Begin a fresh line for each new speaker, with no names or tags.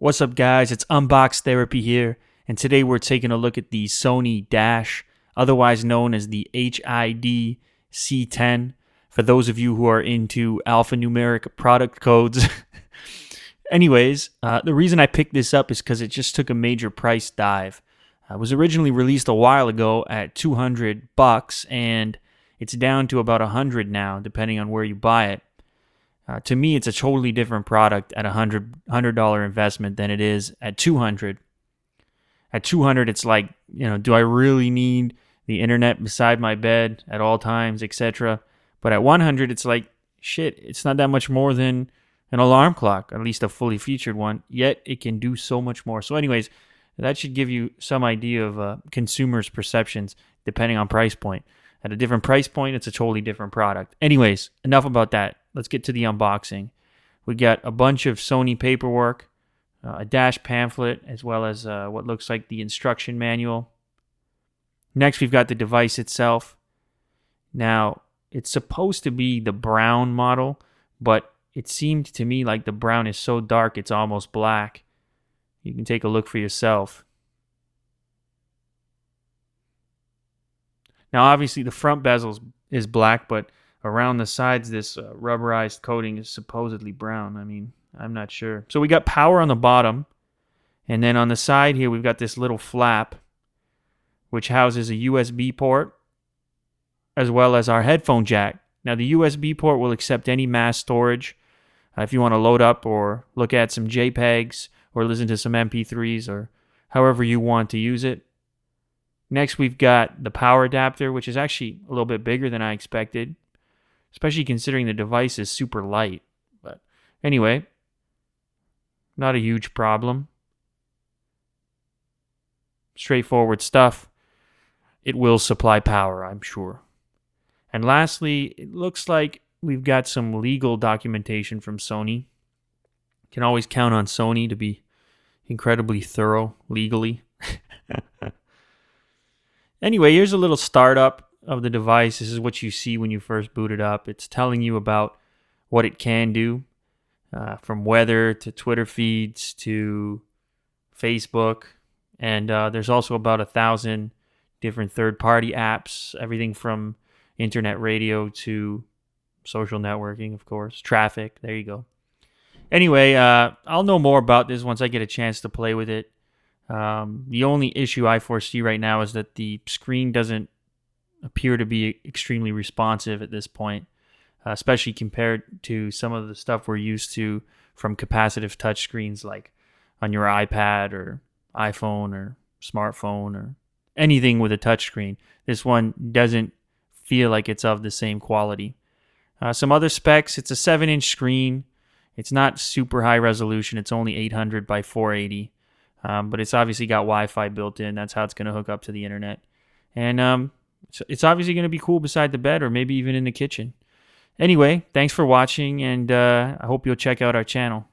What's up, guys? It's Unbox Therapy here, and today we're taking a look at the Sony Dash, otherwise known as the HID C10, for those of you who are into alphanumeric product codes. Anyways, the reason I picked this up is because it just took a major price dive. It was originally released a while ago at $200, and it's down to about $100 now, depending on where you buy it. To me, it's a totally different product at $100 investment than it is at $200. At $200, it's like, do I really need the internet beside my bed at all times, etc.? But at $100, it's like, shit, it's not that much more than an alarm clock, at least a fully featured one, yet it can do so much more. So anyways, that should give you some idea of consumers' perceptions depending on price point. At a different price point, it's a totally different product. Anyways, enough about that. Let's get to the unboxing. We got a bunch of Sony paperwork, a Dash pamphlet, as well as what looks like the instruction manual. Next, we've got the device itself. Now, it's supposed to be the brown model, but it seemed to me like the brown is so dark it's almost black. You can take a look for yourself. Now, obviously, the front bezel is black, but around the sides, this rubberized coating is supposedly brown. I mean, I'm not sure. So we got power on the bottom, and then on the side here, we've got this little flap, which houses a USB port, as well as our headphone jack. Now, the USB port will accept any mass storage. If you want to load up or look at some JPEGs or listen to some MP3s or however you want to use it. Next, we've got the power adapter, which is actually a little bit bigger than I expected, especially considering the device is super light. But anyway, not a huge problem. Straightforward stuff. It will supply power, I'm sure. And lastly, it looks like we've got some legal documentation from Sony. You can always count on Sony to be incredibly thorough legally. Anyway, here's a little startup of the device. This is what you see when you first boot it up. It's telling you about what it can do, from weather to Twitter feeds to Facebook. And there's also about 1,000 different third-party apps, everything from internet radio to social networking, of course. Traffic, there you go. Anyway, I'll know more about this once I get a chance to play with it. The only issue I foresee right now is that the screen doesn't appear to be extremely responsive at this point, especially compared to some of the stuff we're used to from capacitive touchscreens like on your iPad or iPhone or smartphone or anything with a touchscreen. This one doesn't feel like it's of the same quality. Some other specs, it's a 7-inch screen. It's not super high resolution. It's only 800 by 480. But it's obviously got Wi-Fi built in. That's how it's going to hook up to the internet. And it's obviously going to be cool beside the bed or maybe even in the kitchen. Anyway, thanks for watching, and I hope you'll check out our channel.